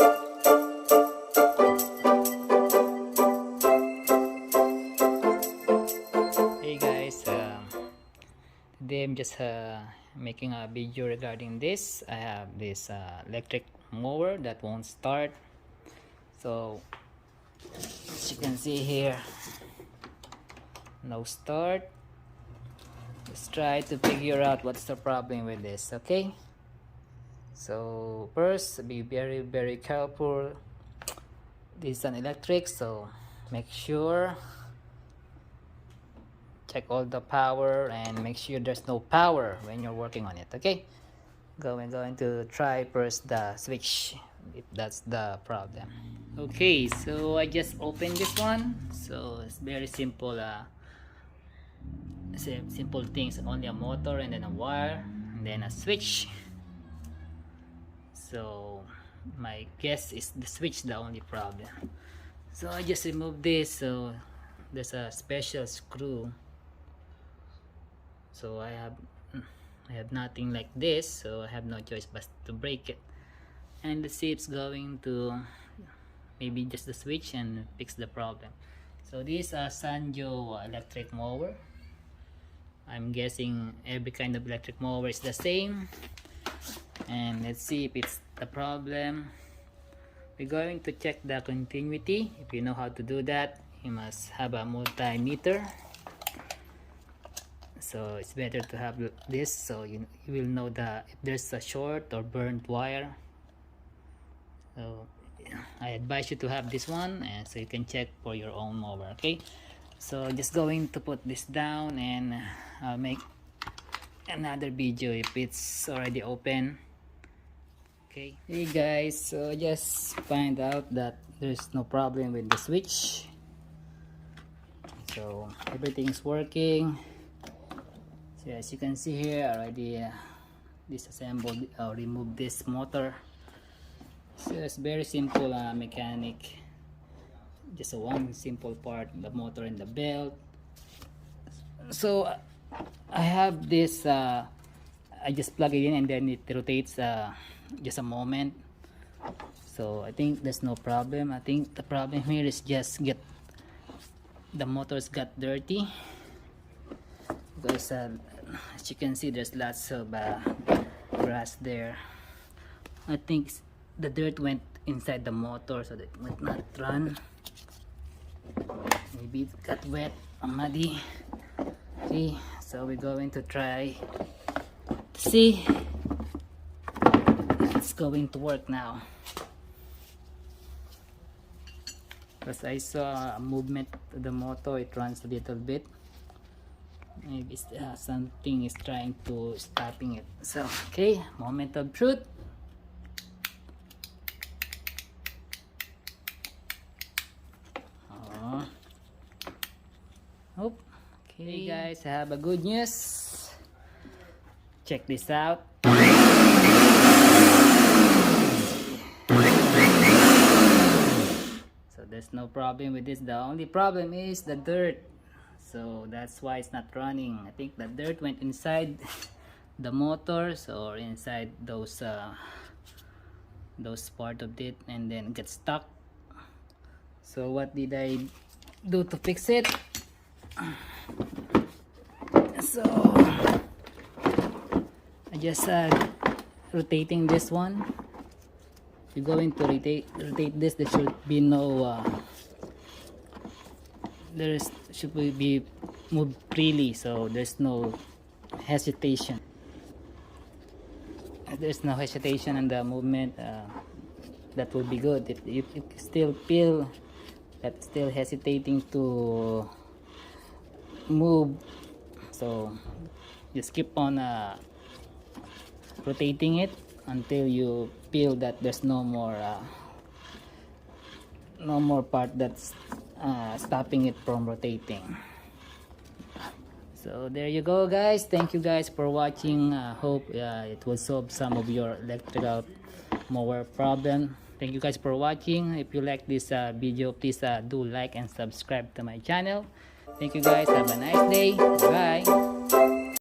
Hey guys, today I'm just making a video regarding this. I have this electric mower that won't start. So as you can see here, no start. Let's try to figure out what's the problem with this. Okay, so first be very careful. This is an electric, so make sure check all the power and make sure there's no power when you're working on it. Okay, going to try first the switch if that's the problem. Okay, so I just opened this one. So it's very simple, simple things, only a motor and then a wire and then a switch. So my guess is the switch the only problem. So I just removed this. So there's a special screw, so I have nothing like this, so I have no choice but to break it. And let's see if it's going to maybe just the switch and fix the problem. So this is a Sanjo electric mower. I'm guessing every kind of electric mower is the same, and let's see if it's the problem. We're going to check the continuity. If you know how to do that, you must have a multimeter. So it's better to have this, so you will know if there's a short or burnt wire. So I advise you to have this one, and so you can check for your own mower. Okay, so just going to put this down, and I'll make another video if it's already open. Okay, hey guys, so just find out that there's no problem with the switch, so everything's working. So as you can see here, already disassembled or removed this motor. So it's very simple mechanic, just one simple part, the motor and the belt. So I have this, I just plug it in and then it rotates just a moment. So I think there's no problem. I think the problem here is just the motors got dirty, because as you can see, there's lots of grass there. I think the dirt went inside the motor, so that it might not run. Maybe it got wet or muddy. Okay, so we're going to try to see if it's going to work now, because I saw a movement to the motor. It runs a little bit. Maybe something is trying to stopping it. So okay, moment of truth. Oh, okay. Hey guys, I have a good news. Check this out. So there's no problem with this. The only problem is the dirt. So that's why it's not running. I think the dirt went inside the motors or inside those part of it, and then get stuck. So what did I do to fix it? So I just rotating this one. If you're going to rotate this, there should be no should be moved freely, so there's no hesitation. There's no hesitation in the movement. That will be good. If you still feel that still hesitating to move, so just keep on rotating it until you feel that there's no more part that's stopping it from rotating. So there you go guys. Thank you guys for watching. Hope it will solve some of your electrical mower problem. Thank you guys for watching. If you like this video, please do like and subscribe to my channel. Thank you guys. Have a nice day. Bye.